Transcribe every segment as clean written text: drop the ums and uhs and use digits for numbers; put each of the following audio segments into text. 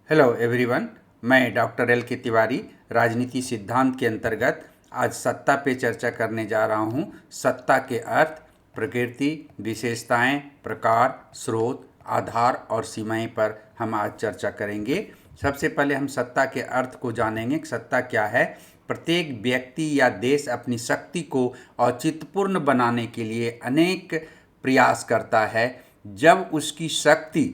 Hello everyone. मैं doctor L के तिवारी राजनीति सिद्धांत के अंतर्गत आज सत्ता पे चर्चा करने जा रहा हूँ। सत्ता के अर्थ, प्रकृति, विशेषताएं, प्रकार, स्रोत, आधार और सीमाएं पर हम आज चर्चा करेंगे। सबसे पहले हम सत्ता के अर्थ को जानेंगे कि सत्ता क्या है। प्रत्येक व्यक्ति या देश अपनी शक्ति को औचित्यपूर्ण बनाने के लिए अनेक प्रयास करता है। जब उसकी शक्ति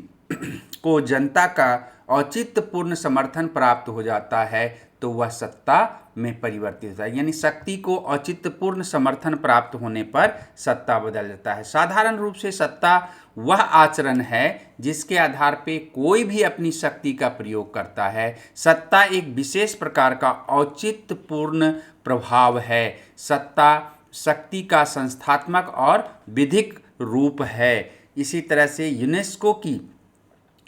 को जनता का औचित्यपूर्ण समर्थन प्राप्त हो जाता है तो वह सत्ता में परिवर्तित होता है, यानी शक्ति को औचित्यपूर्ण समर्थन प्राप्त होने पर सत्ता बदल जाता है। साधारण रूप से सत्ता वह आचरण है जिसके आधार पे कोई भी अपनी शक्ति का प्रयोग करता है। सत्ता एक विशेष प्रकार का औचित्यपूर्ण प्रभाव है। सत्ता शक्ति का संस्थात्मक और विधिक रूप है। इसी तरह से यूनेस्को की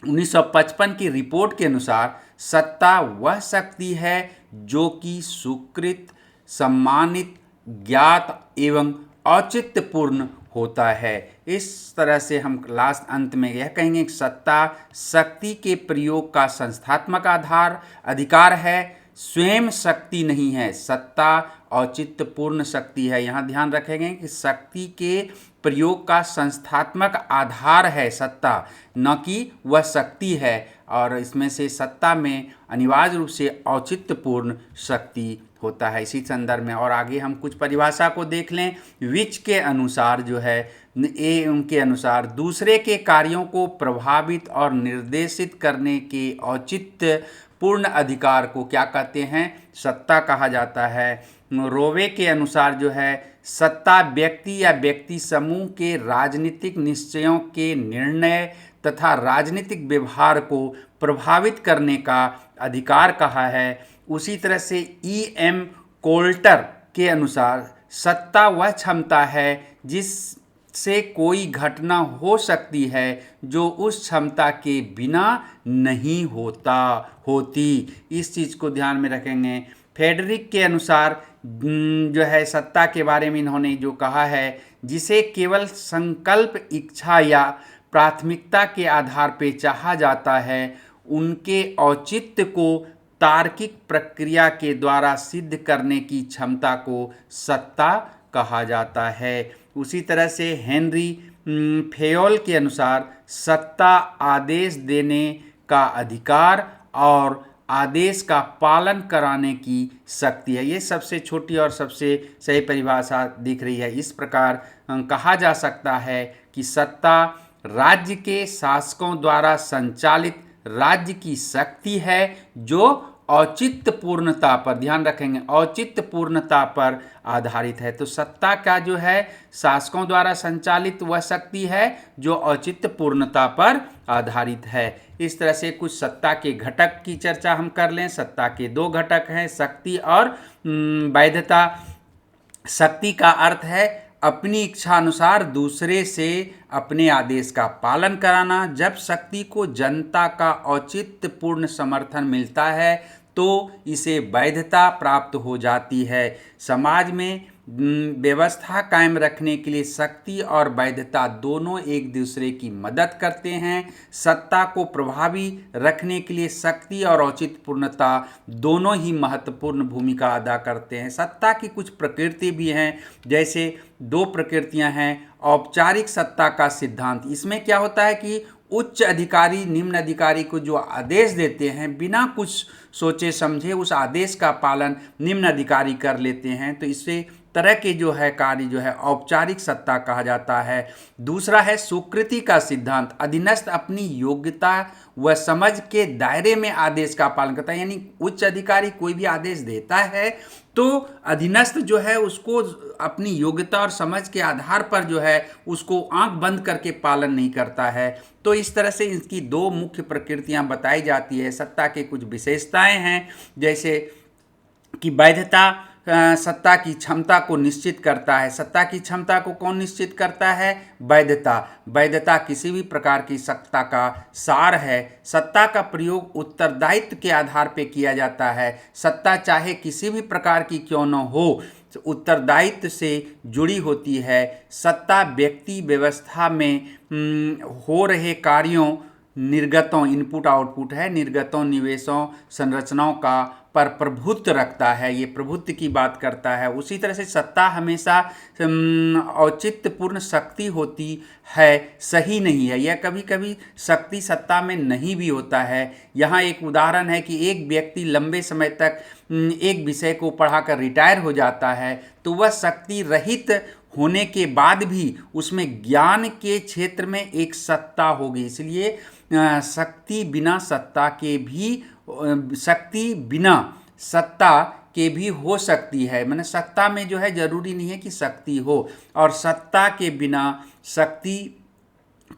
1955 की रिपोर्ट के अनुसार सत्ता वह शक्ति है जो कि स्वीकृत, सम्मानित, ज्ञात एवं औचित्यपूर्ण होता है। इस तरह से हम लास्ट अंत में यह कहेंगे कि सत्ता शक्ति के प्रयोग का संस्थात्मक अधिकार है, स्वयं शक्ति नहीं है। सत्ता औचित्यपूर्ण शक्ति है। यहाँ ध्यान रखेंगे कि शक्ति के प्रयोग का संस्थात्मक आधार है सत्ता, न कि वह शक्ति है। और इसमें से सत्ता में अनिवार्य रूप से औचित्यपूर्ण शक्ति होता है। इसी संदर्भ में और आगे हम कुछ परिभाषा को देख लें। विच के अनुसार जो है उनके अनुसार दूसरे के कार्यों को प्रभावित और निर्देशित करने के औचित्य पूर्ण अधिकार को क्या कहते हैं? सत्ता कहा जाता है। रोवे के अनुसार जो है सत्ता व्यक्ति या व्यक्ति समूह के राजनीतिक निश्चयों के निर्णय तथा राजनीतिक व्यवहार को प्रभावित करने का अधिकार कहा है। उसी तरह से E.M. कोल्टर के अनुसार सत्ता वह क्षमता है जिससे कोई घटना हो सकती है जो उस क्षमता के बिना नहीं होती। इस चीज़ को ध्यान में रखेंगे। फेडरिक के अनुसार जो है सत्ता के बारे में इन्होंने जो कहा है, जिसे केवल संकल्प, इच्छा या प्राथमिकता के आधार पर चाहा जाता है, उनके औचित्य को तार्किक प्रक्रिया के द्वारा सिद्ध करने की क्षमता को सत्ता कहा जाता है। उसी तरह से हेनरी फेयोल के अनुसार सत्ता आदेश देने का अधिकार और आदेश का पालन कराने की शक्ति है। ये सबसे छोटी और सबसे सही परिभाषा दिख रही है। इस प्रकार कहा जा सकता है कि सत्ता राज्य के शासकों द्वारा संचालित राज्य की शक्ति है जो औचित्यपूर्णता पर, ध्यान रखेंगे, औचित्यपूर्णता पर आधारित है। तो सत्ता का जो है शासकों द्वारा संचालित वह शक्ति है जो औचित्यपूर्णता पर आधारित है। इस तरह से कुछ सत्ता के घटक की चर्चा हम कर लें। सत्ता के दो घटक हैं, शक्ति और वैधता। शक्ति का अर्थ है अपनी इच्छा अनुसार दूसरे से अपने आदेश का पालन कराना। जब शक्ति को जनता का औचित्यपूर्ण समर्थन मिलता है तो इसे वैधता प्राप्त हो जाती है। समाज में व्यवस्था कायम रखने के लिए शक्ति और वैधता दोनों एक दूसरे की मदद करते हैं। सत्ता को प्रभावी रखने के लिए शक्ति और औचित्यपूर्णता दोनों ही महत्वपूर्ण भूमिका अदा करते हैं। सत्ता की कुछ प्रकृति भी हैं, जैसे दो प्रकृतियां हैं। औपचारिक सत्ता का सिद्धांत, इसमें क्या होता है कि उच्च अधिकारी निम्न अधिकारी को जो आदेश देते हैं, बिना कुछ सोचे समझे उस आदेश का पालन निम्न अधिकारी कर लेते हैं। तो इससे तरह के जो है कार्य जो है औपचारिक सत्ता कहा जाता है। दूसरा है स्वीकृति का सिद्धांत। अधीनस्थ अपनी योग्यता व समझ के दायरे में आदेश का पालन करता है, यानी उच्च अधिकारी कोई भी आदेश देता है तो अधीनस्थ जो है उसको अपनी योग्यता और समझ के आधार पर जो है उसको आंख बंद करके पालन नहीं करता है। तो इस तरह से इसकी दो मुख्य प्रकृतियां बताई जाती है। सत्ता के कुछ विशेषताएं हैं, जैसे कि वैधता सत्ता की क्षमता को निश्चित करता है। सत्ता की क्षमता को कौन निश्चित करता है? वैधता। वैधता किसी भी प्रकार की सत्ता का सार है। सत्ता का प्रयोग उत्तरदायित्व के आधार पर किया जाता है। सत्ता चाहे किसी भी प्रकार की क्यों न हो, उत्तरदायित्व से जुड़ी होती है। सत्ता व्यक्ति व्यवस्था में हो रहे कार्यों निर्गतों, इनपुट आउटपुट है, निर्गतों, निवेशों, संरचनाओं का पर प्रभुत्व रखता है, ये प्रभुत्व की बात करता है। उसी तरह से सत्ता हमेशा औचित्यपूर्ण शक्ति होती है, सही नहीं है। यह कभी कभी शक्ति सत्ता में नहीं भी होता है। यहाँ एक उदाहरण है कि एक व्यक्ति लंबे समय तक एक विषय को पढ़ाकर रिटायर हो जाता है, तो वह शक्ति रहित होने के बाद भी उसमें ज्ञान के क्षेत्र में एक सत्ता होगी। इसलिए शक्ति बिना सत्ता के भी, शक्ति बिना सत्ता के भी हो सकती है। मैंने सत्ता में जो है जरूरी नहीं है कि शक्ति हो, और सत्ता के बिना शक्ति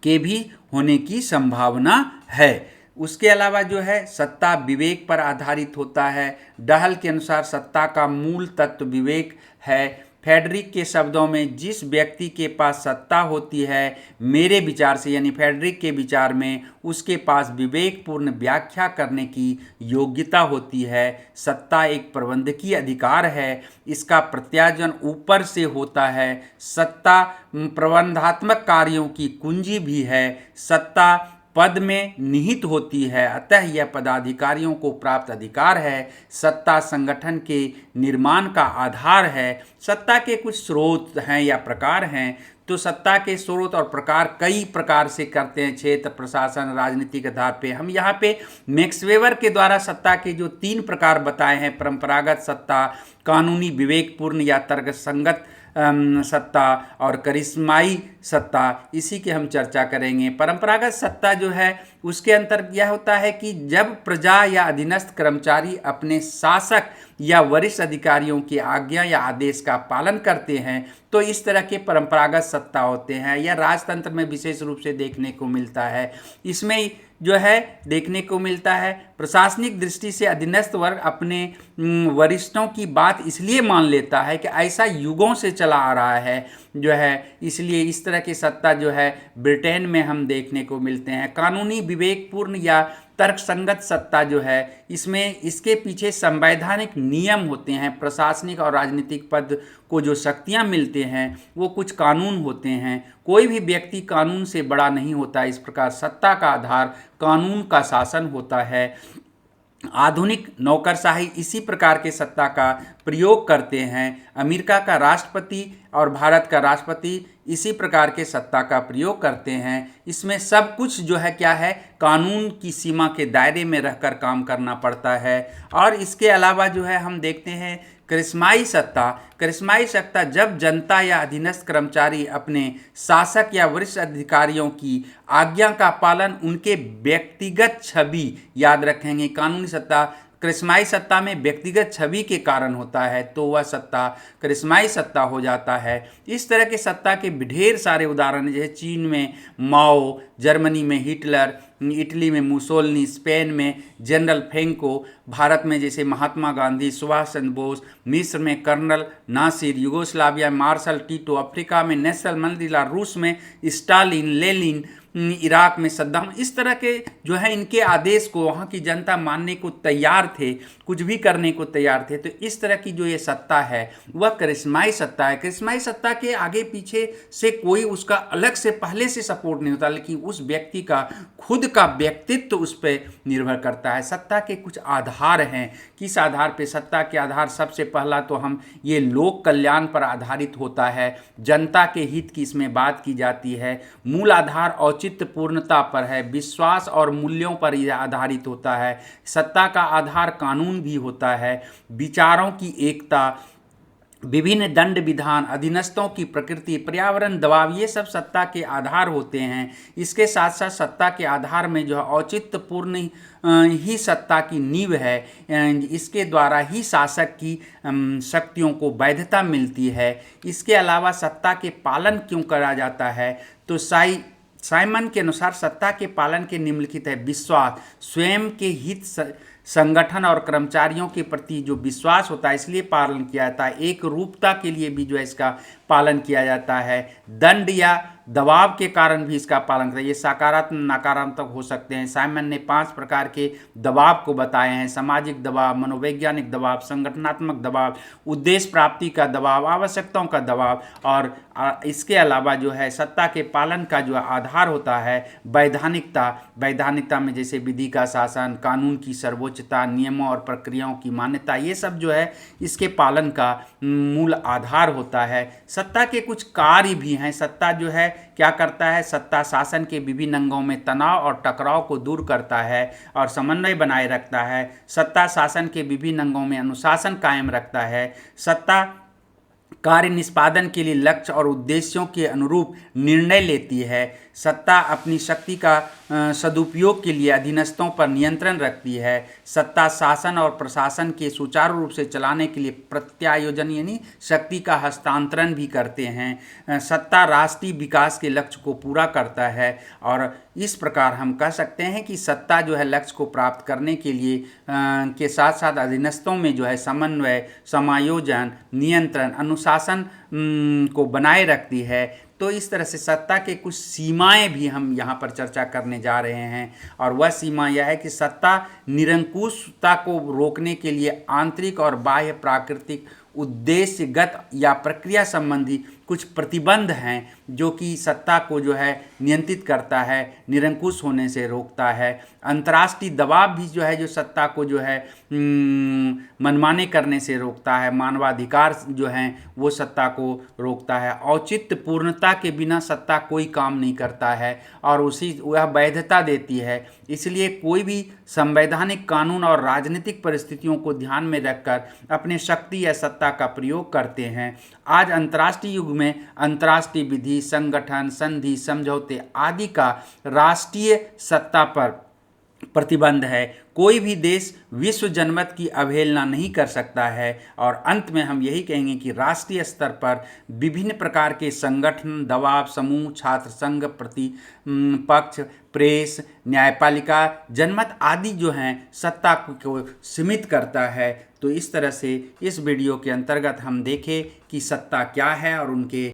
के भी होने की संभावना है। उसके अलावा जो है सत्ता विवेक पर आधारित होता है। डहल के अनुसार सत्ता का मूल तत्व विवेक है। फेडरिक के शब्दों में, जिस व्यक्ति के पास सत्ता होती है, मेरे विचार से यानी फेडरिक के विचार में, उसके पास विवेकपूर्ण व्याख्या करने की योग्यता होती है। सत्ता एक प्रबंधकीय अधिकार है, इसका प्रत्यायोजन ऊपर से होता है। सत्ता प्रबंधात्मक कार्यों की कुंजी भी है। सत्ता पद में निहित होती है, अतः यह पदाधिकारियों को प्राप्त अधिकार है। सत्ता संगठन के निर्माण का आधार है। सत्ता के कुछ स्रोत हैं या प्रकार हैं। तो सत्ता के स्रोत और प्रकार कई प्रकार से करते हैं, क्षेत्र, प्रशासन, राजनीतिक आधार पे। हम यहाँ पे मैक्स वेबर के द्वारा सत्ता के जो 3 प्रकार बताए हैं, परंपरागत सत्ता, कानूनी, विवेकपूर्ण या तर्कसंगत सत्ता, और करिश्माई सत्ता, इसी की हम चर्चा करेंगे। परंपरागत सत्ता जो है उसके अंतर्गत यह होता है कि जब प्रजा या अधीनस्थ कर्मचारी अपने शासक या वरिष्ठ अधिकारियों की आज्ञा या आदेश का पालन करते हैं, तो इस तरह के परंपरागत सत्ता होते हैं। यह राजतंत्र में विशेष रूप से देखने को मिलता है। इसमें जो है देखने को मिलता है, प्रशासनिक दृष्टि से अधीनस्थ वर्ग अपने वरिष्ठों की बात इसलिए मान लेता है कि ऐसा युगों से चला आ रहा है जो है, इसलिए इस तरह की सत्ता जो है ब्रिटेन में हम देखने को मिलते हैं। कानूनी, विवेकपूर्ण या तर्कसंगत सत्ता जो है, इसमें इसके पीछे संवैधानिक नियम होते हैं। प्रशासनिक और राजनीतिक पद को जो शक्तियां मिलते हैं वो कुछ कानून होते हैं। कोई भी व्यक्ति कानून से बड़ा नहीं होता। इस प्रकार सत्ता का आधार कानून का शासन होता है। आधुनिक नौकरशाही इसी प्रकार के सत्ता का प्रयोग करते हैं। अमेरिका का राष्ट्रपति और भारत का राष्ट्रपति इसी प्रकार के सत्ता का प्रयोग करते हैं। इसमें सब कुछ जो है क्या है, कानून की सीमा के दायरे में रहकर काम करना पड़ता है। और इसके अलावा जो है हम देखते हैं करिश्माई सत्ता। करिश्माई सत्ता जब जनता या अधीनस्थ कर्मचारी अपने शासक या वरिष्ठ अधिकारियों की आज्ञा का पालन उनके व्यक्तिगत छवि, याद रखेंगे कानूनी सत्ता करिश्माई सत्ता में व्यक्तिगत छवि के कारण होता है, तो वह सत्ता करिश्माई सत्ता हो जाता है। इस तरह के सत्ता के ढेर सारे उदाहरण हैं, जैसे चीन में माओ, जर्मनी में हिटलर, इटली में मुसोलिनी, स्पेन में जनरल फ्रैंको, भारत में जैसे महात्मा गांधी, सुभाष चंद्र बोस, मिस्र में कर्नल नासिर, यूगोस्लाविया में मार्शल टीटो, अफ्रीका में नेल्सन मंडेला, रूस में स्टालिन, लेनिन, इराक में सद्दाम। इस तरह के जो है इनके आदेश को वहाँ की जनता मानने को तैयार थे, कुछ भी करने को तैयार थे। तो इस तरह की जो ये सत्ता है वह करिश्माई सत्ता है। करिश्माई सत्ता के आगे पीछे से कोई उसका अलग से पहले से सपोर्ट नहीं होता, लेकिन उस व्यक्ति का खुद का व्यक्तित्व उस पर निर्भर करता है। सत्ता के कुछ आधार हैं। किस आधार पे? सत्ता के आधार सबसे पहला तो हम ये लोक कल्याण पर आधारित होता है, जनता के हित की इसमें बात की जाती है। मूल आधार औचित्य पूर्णता पर है, विश्वास और मूल्यों पर यह आधारित होता है। सत्ता का आधार कानून भी होता है, विचारों की एकता, विभिन्न दंड विधान, अधीनस्थों की प्रकृति, पर्यावरण, दबाव, ये सब सत्ता के आधार होते हैं। इसके साथ साथ सत्ता के आधार में जो है औचित्यपूर्ण ही सत्ता की नींव है। इसके द्वारा ही शासक की शक्तियों को वैधता मिलती है। इसके अलावा सत्ता के पालन क्यों करा जाता है? तो साइमन के अनुसार सत्ता के पालन के निम्नलिखित है: विश्वास, स्वयं के हित संगठन और कर्मचारियों के प्रति जो विश्वास होता है इसलिए पालन किया जाता है। एक रूपता के लिए भी जो है इसका पालन किया जाता है। दंड या दबाव के कारण भी इसका पालन करता है। ये सकारात्मक नकारात्मक हो सकते हैं। साइमन ने 5 प्रकार के दबाव को बताए हैं: सामाजिक दबाव, मनोवैज्ञानिक दबाव, संगठनात्मक दबाव, उद्देश्य प्राप्ति का दबाव, आवश्यकताओं का दबाव। और इसके अलावा जो है सत्ता के पालन का जो आधार होता है वैधानिकता। वैधानिकता में जैसे विधि का शासन, कानून की सर्वोच्चता, नियमों और प्रक्रियाओं की मान्यता, ये सब जो है इसके पालन का मूल आधार होता है। सत्ता के कुछ कार्य भी हैं। सत्ता जो है क्या करता है? सत्ता शासन के विभिन्न अंगों में तनाव और टकराव को दूर करता है और समन्वय बनाए रखता है। सत्ता शासन के विभिन्न अंगों में अनुशासन कायम रखता है। सत्ता कार्य निष्पादन के लिए लक्ष्य और उद्देश्यों के अनुरूप निर्णय लेती है। सत्ता अपनी शक्ति का सदुपयोग के लिए अधीनस्थों पर नियंत्रण रखती है। सत्ता शासन और प्रशासन के सुचारू रूप से चलाने के लिए प्रत्यायोजन यानी शक्ति का हस्तांतरण भी करते हैं। सत्ता राष्ट्रीय विकास के लक्ष्य को पूरा करता है। और इस प्रकार हम कह सकते हैं कि सत्ता जो है लक्ष्य को प्राप्त करने के लिए के साथ साथ अधीनस्थों में जो है समन्वय, समायोजन, नियंत्रण, अनुशासन को बनाए रखती है। तो इस तरह से सत्ता के कुछ सीमाएं भी हम यहाँ पर चर्चा करने जा रहे हैं। और वह सीमा यह है कि सत्ता निरंकुशता को रोकने के लिए आंतरिक और बाह्य प्राकृतिक उद्देश्यगत या प्रक्रिया संबंधी कुछ प्रतिबंध हैं जो कि सत्ता को जो है नियंत्रित करता है, निरंकुश होने से रोकता है। अंतर्राष्ट्रीय दबाव भी जो है जो सत्ता को जो है मनमाने करने से रोकता है। मानवाधिकार जो हैं वो सत्ता को रोकता है। औचित्य पूर्णता के बिना सत्ता कोई काम नहीं करता है और वह वैधता देती है। इसलिए कोई भी संवैधानिक कानून और राजनीतिक परिस्थितियों को ध्यान में रखकर अपने शक्ति या सत्ता का प्रयोग करते हैं। आज अंतर्राष्ट्रीय युग में अंतर्राष्ट्रीय विधि, संगठन, संधि, समझौते आदि का राष्ट्रीय सत्ता पर प्रतिबंध है। कोई भी देश विश्व जनमत की अवहेलना नहीं कर सकता है। और अंत में हम यही कहेंगे कि राष्ट्रीय स्तर पर विभिन्न प्रकार के संगठन, दबाव समूह, छात्र संघ, प्रतिपक्ष, प्रेस, न्यायपालिका, जनमत आदि जो हैं सत्ता को सीमित करता है। तो इस तरह से इस वीडियो के अंतर्गत हम देखें कि सत्ता क्या है और उनके